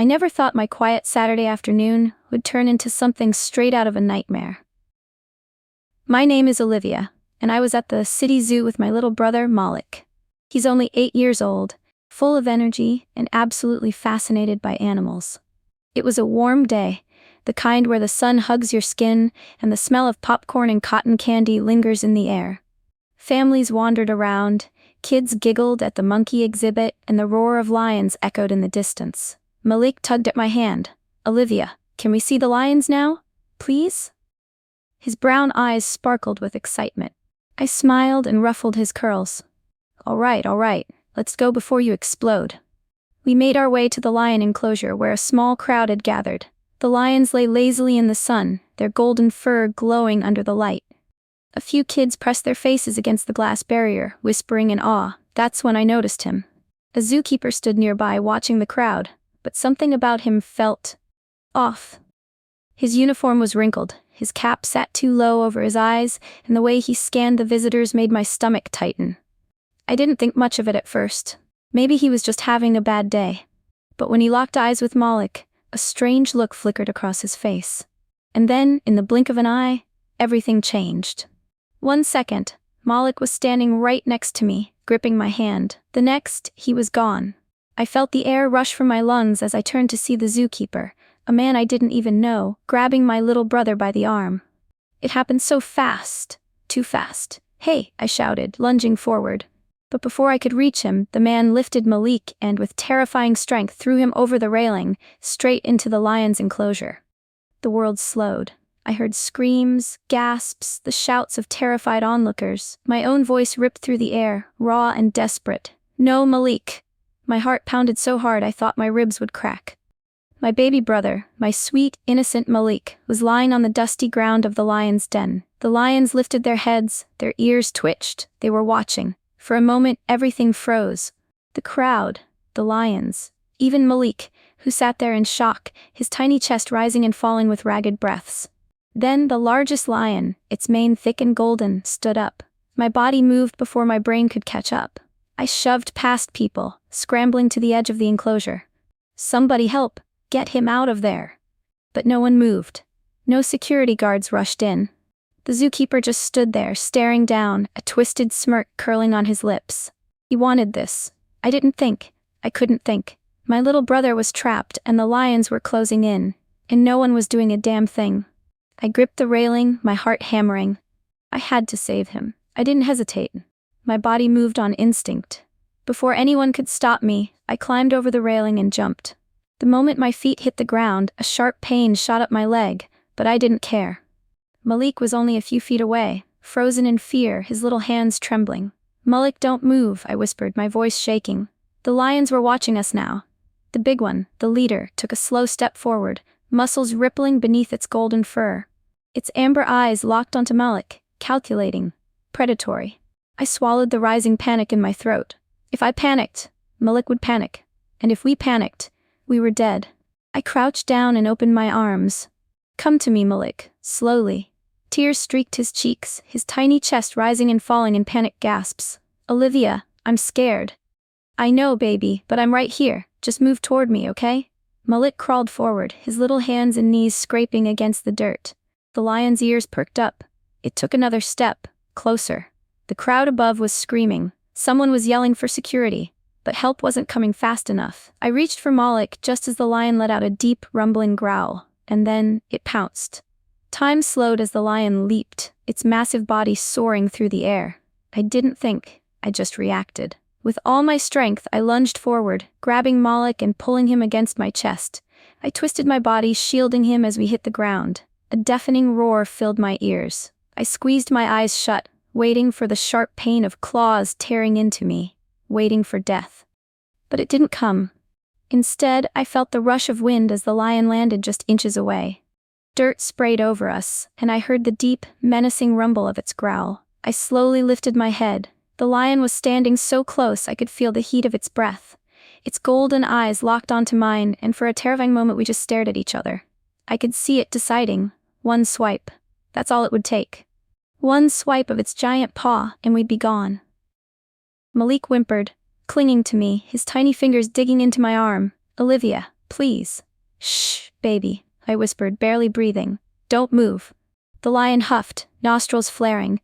I never thought my quiet Saturday afternoon would turn into something straight out of a nightmare. My name is Olivia, and I was at the city zoo with my little brother, Malik. He's only 8 years old, full of energy and absolutely fascinated by animals. It was a warm day, the kind where the sun hugs your skin and the smell of popcorn and cotton candy lingers in the air. Families wandered around, kids giggled at the monkey exhibit, and the roar of lions echoed in the distance. Malik tugged at my hand. "Olivia, can we see the lions now? Please?" His brown eyes sparkled with excitement. I smiled and ruffled his curls. All right, let's go before you explode." We made our way to the lion enclosure where a small crowd had gathered. The lions lay lazily in the sun, their golden fur glowing under the light. A few kids pressed their faces against the glass barrier, whispering in awe. That's when I noticed him. A zookeeper stood nearby watching the crowd, but something about him felt off. His uniform was wrinkled, his cap sat too low over his eyes, and the way he scanned the visitors made my stomach tighten. I didn't think much of it at first. Maybe he was just having a bad day. But when he locked eyes with Malik, a strange look flickered across his face. And then, in the blink of an eye, everything changed. 1 second, Malik was standing right next to me, gripping my hand. The next, he was gone. I felt the air rush from my lungs as I turned to see the zookeeper, a man I didn't even know, grabbing my little brother by the arm. It happened so fast. Too fast. "Hey," I shouted, lunging forward. But before I could reach him, the man lifted Malik and with terrifying strength threw him over the railing, straight into the lion's enclosure. The world slowed. I heard screams, gasps, the shouts of terrified onlookers. My own voice ripped through the air, raw and desperate. "No, Malik!" My heart pounded so hard I thought my ribs would crack. My baby brother, my sweet, innocent Malik, was lying on the dusty ground of the lion's den. The lions lifted their heads, their ears twitched, they were watching. For a moment, everything froze. The crowd, the lions, even Malik, who sat there in shock, his tiny chest rising and falling with ragged breaths. Then the largest lion, its mane thick and golden, stood up. My body moved before my brain could catch up. I shoved past people, scrambling to the edge of the enclosure. "Somebody help! Get him out of there!" But no one moved. No security guards rushed in. The zookeeper just stood there, staring down, a twisted smirk curling on his lips. He wanted this. I didn't think. I couldn't think. My little brother was trapped, and the lions were closing in, and no one was doing a damn thing. I gripped the railing, my heart hammering. I had to save him. I didn't hesitate. My body moved on instinct. Before anyone could stop me, I climbed over the railing and jumped. The moment my feet hit the ground, a sharp pain shot up my leg, but I didn't care. Malik was only a few feet away, frozen in fear, his little hands trembling. "Malik, don't move," I whispered, my voice shaking. The lions were watching us now. The big one, the leader, took a slow step forward, muscles rippling beneath its golden fur. Its amber eyes locked onto Malik, calculating, predatory. I swallowed the rising panic in my throat. If I panicked, Malik would panic. And if we panicked, we were dead. I crouched down and opened my arms. "Come to me, Malik," slowly. Tears streaked his cheeks, his tiny chest rising and falling in panic gasps. "Olivia, I'm scared." "I know, baby, but I'm right here. Just move toward me, okay?" Malik crawled forward, his little hands and knees scraping against the dirt. The lion's ears perked up. It took another step, closer. The crowd above was screaming. Someone was yelling for security, but help wasn't coming fast enough. I reached for Malik just as the lion let out a deep, rumbling growl, and then it pounced. Time slowed as the lion leaped, its massive body soaring through the air. I didn't think, I just reacted. With all my strength, I lunged forward, grabbing Malik and pulling him against my chest. I twisted my body, shielding him as we hit the ground. A deafening roar filled my ears. I squeezed my eyes shut, waiting for the sharp pain of claws tearing into me, waiting for death. But it didn't come. Instead, I felt the rush of wind as the lion landed just inches away. Dirt sprayed over us, and I heard the deep, menacing rumble of its growl. I slowly lifted my head. The lion was standing so close I could feel the heat of its breath. Its golden eyes locked onto mine, and for a terrifying moment we just stared at each other. I could see it deciding. One swipe. That's all it would take. One swipe of its giant paw, and we'd be gone. Malik whimpered, clinging to me, his tiny fingers digging into my arm. "Olivia, Please. Shh, baby, I whispered, barely breathing. Don't move. The lion huffed, nostrils flaring.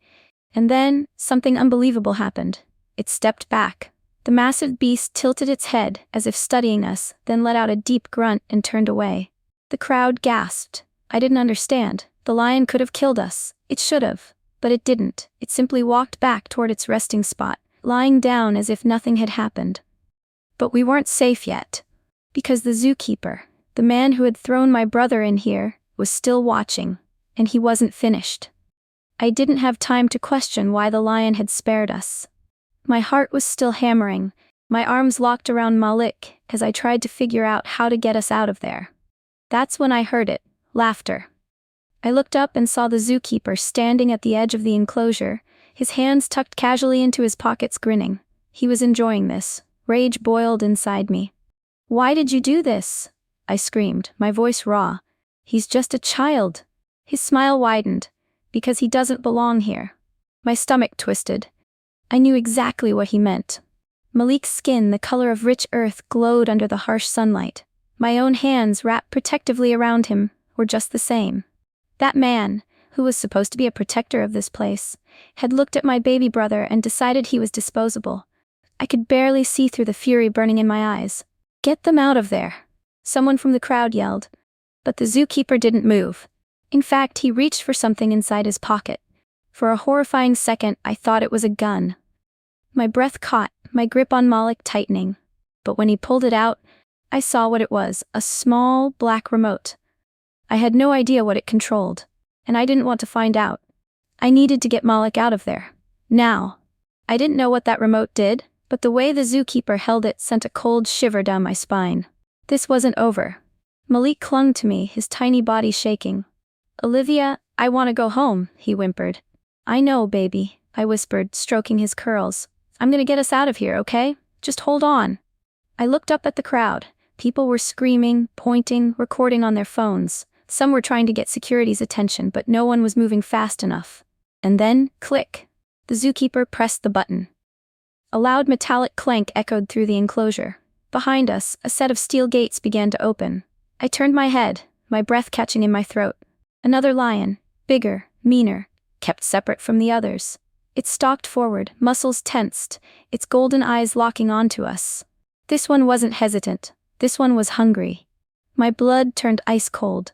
And then, something unbelievable happened. It stepped back. The massive beast tilted its head, as if studying us, then let out a deep grunt and turned away. The crowd gasped. I didn't understand. The lion could have killed us. It should have. But it didn't. It simply walked back toward its resting spot, lying down as if nothing had happened. But we weren't safe yet. Because the zookeeper, the man who had thrown my brother in here, was still watching. And he wasn't finished. I didn't have time to question why the lion had spared us. My heart was still hammering, my arms locked around Malik as I tried to figure out how to get us out of there. That's when I heard it, laughter. I looked up and saw the zookeeper standing at the edge of the enclosure, his hands tucked casually into his pockets, grinning. He was enjoying this. Rage boiled inside me. Why did you do this? I screamed, my voice raw. He's just a child. His smile widened. Because he doesn't belong here. My stomach twisted. I knew exactly what he meant. Malik's skin, the color of rich earth, glowed under the harsh sunlight. My own hands, wrapped protectively around him, were just the same. That man, who was supposed to be a protector of this place, had looked at my baby brother and decided he was disposable. I could barely see through the fury burning in my eyes. Get them out of there! Someone from the crowd yelled. But the zookeeper didn't move. In fact, he reached for something inside his pocket. For a horrifying second, I thought it was a gun. My breath caught, my grip on Malik tightening. But when he pulled it out, I saw what it was, a small, black remote. I had no idea what it controlled, and I didn't want to find out. I needed to get Malik out of there. Now. I didn't know what that remote did, but the way the zookeeper held it sent a cold shiver down my spine. This wasn't over. Malik clung to me, his tiny body shaking. Olivia, I want to go home, he whimpered. I know, baby, I whispered, stroking his curls. I'm gonna get us out of here, okay? Just hold on. I looked up at the crowd. People were screaming, pointing, recording on their phones. Some were trying to get security's attention, but no one was moving fast enough. And then, click. The zookeeper pressed the button. A loud metallic clank echoed through the enclosure. Behind us, a set of steel gates began to open. I turned my head, my breath catching in my throat. Another lion, bigger, meaner, kept separate from the others. It stalked forward, muscles tensed, its golden eyes locking onto us. This one wasn't hesitant. This one was hungry. My blood turned ice cold.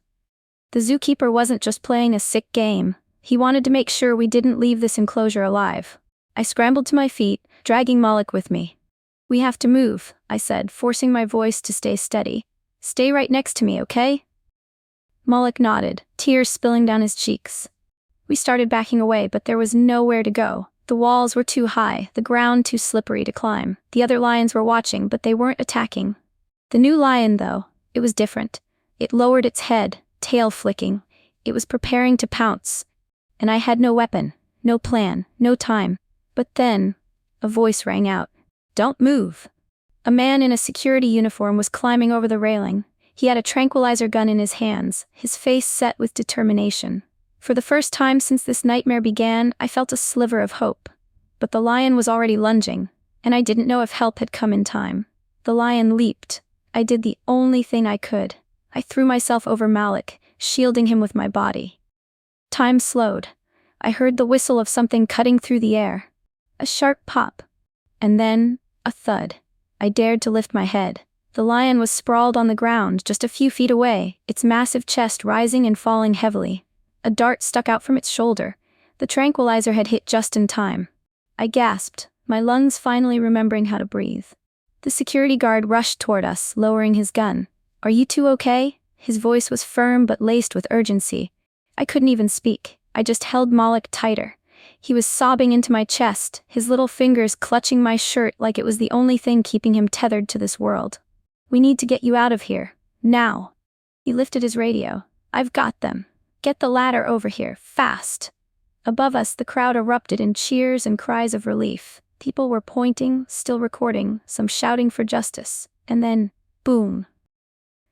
The zookeeper wasn't just playing a sick game. He wanted to make sure we didn't leave this enclosure alive. I scrambled to my feet, dragging Malik with me. We have to move, I said, forcing my voice to stay steady. Stay right next to me, okay? Malik nodded, tears spilling down his cheeks. We started backing away, but there was nowhere to go. The walls were too high, the ground too slippery to climb. The other lions were watching, but they weren't attacking. The new lion, though, it was different. It lowered its head, tail flicking. It was preparing to pounce. And I had no weapon, no plan, no time. But then, a voice rang out. Don't move. A man in a security uniform was climbing over the railing. He had a tranquilizer gun in his hands, his face set with determination. For the first time since this nightmare began, I felt a sliver of hope. But the lion was already lunging, and I didn't know if help had come in time. The lion leaped. I did the only thing I could. I threw myself over Malik, shielding him with my body. Time slowed. I heard the whistle of something cutting through the air. A sharp pop. And then, a thud. I dared to lift my head. The lion was sprawled on the ground just a few feet away, its massive chest rising and falling heavily. A dart stuck out from its shoulder. The tranquilizer had hit just in time. I gasped, my lungs finally remembering how to breathe. The security guard rushed toward us, lowering his gun. Are you two okay? His voice was firm but laced with urgency. I couldn't even speak. I just held Malik tighter. He was sobbing into my chest, his little fingers clutching my shirt like it was the only thing keeping him tethered to this world. We need to get you out of here. Now. He lifted his radio. I've got them. Get the ladder over here, fast. Above us, the crowd erupted in cheers and cries of relief. People were pointing, still recording, some shouting for justice. And then, boom.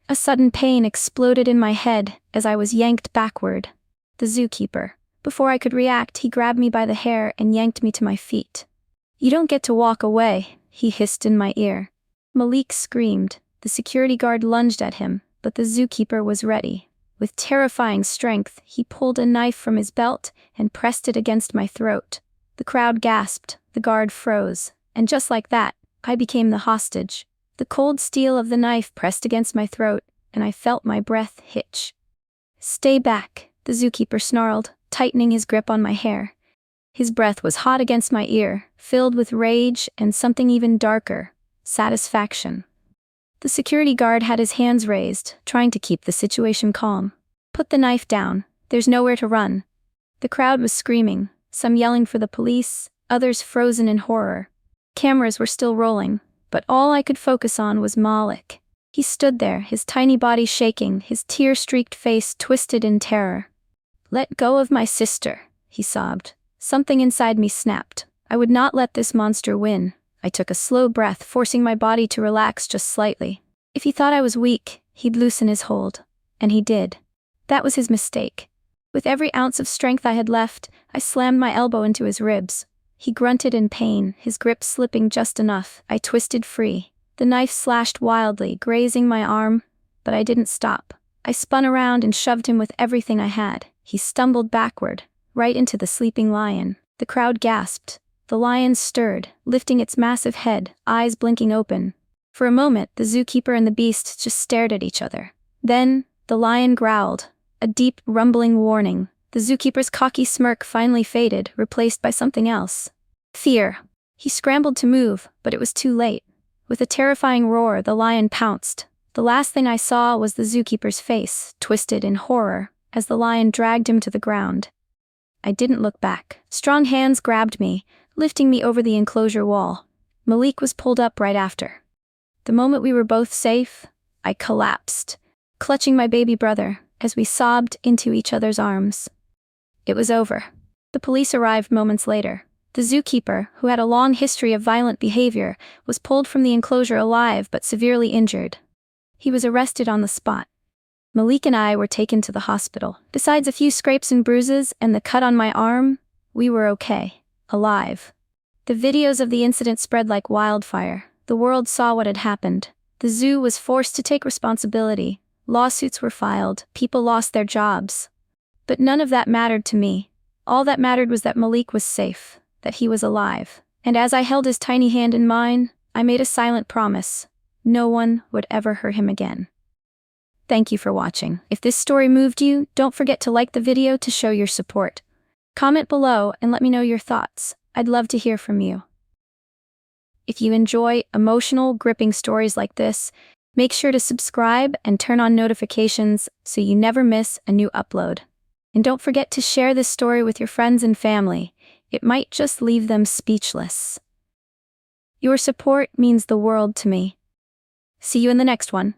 A sudden pain exploded in my head as I was yanked backward. The zookeeper. Before I could react, he grabbed me by the hair and yanked me to my feet. You don't get to walk away, he hissed in my ear. Malik screamed. The security guard lunged at him, but the zookeeper was ready. With terrifying strength, he pulled a knife from his belt and pressed it against my throat. The crowd gasped, the guard froze, and just like that, I became the hostage. The cold steel of the knife pressed against my throat, and I felt my breath hitch. "Stay back," the zookeeper snarled, tightening his grip on my hair. His breath was hot against my ear, filled with rage and something even darker, satisfaction. The security guard had his hands raised, trying to keep the situation calm. "Put the knife down, there's nowhere to run." The crowd was screaming, some yelling for the police, others frozen in horror. Cameras were still rolling, but all I could focus on was Malik. He stood there, his tiny body shaking, his tear-streaked face twisted in terror. "Let go of my sister," he sobbed. Something inside me snapped. I would not let this monster win. I took a slow breath, forcing my body to relax just slightly. If he thought I was weak, he'd loosen his hold. And he did. That was his mistake. With every ounce of strength I had left, I slammed my elbow into his ribs. He grunted in pain, his grip slipping just enough. I twisted free. The knife slashed wildly, grazing my arm, but I didn't stop. I spun around and shoved him with everything I had. He stumbled backward, right into the sleeping lion. The crowd gasped. The lion stirred, lifting its massive head, eyes blinking open. For a moment, the zookeeper and the beast just stared at each other. Then, the lion growled, a deep, rumbling warning. The zookeeper's cocky smirk finally faded, replaced by something else. Fear. He scrambled to move, but it was too late. With a terrifying roar, the lion pounced. The last thing I saw was the zookeeper's face, twisted in horror, as the lion dragged him to the ground. I didn't look back. Strong hands grabbed me, lifting me over the enclosure wall. Malik was pulled up right after. The moment we were both safe, I collapsed, clutching my baby brother, as we sobbed into each other's arms. It was over. The police arrived moments later. The zookeeper, who had a long history of violent behavior, was pulled from the enclosure alive but severely injured. He was arrested on the spot. Malik and I were taken to the hospital. Besides a few scrapes and bruises and the cut on my arm, we were okay. Alive. The videos of the incident spread like wildfire. The world saw what had happened. The zoo was forced to take responsibility. Lawsuits were filed. People lost their jobs. But none of that mattered to me. All that mattered was that Malik was safe, that he was alive. And as I held his tiny hand in mine, I made a silent promise. No one would ever hurt him again. Thank you for watching. If this story moved you, don't forget to like the video to show your support. Comment below and let me know your thoughts. I'd love to hear from you. If you enjoy emotional, gripping stories like this, make sure to subscribe and turn on notifications so you never miss a new upload. And don't forget to share this story with your friends and family. It might just leave them speechless. Your support means the world to me. See you in the next one.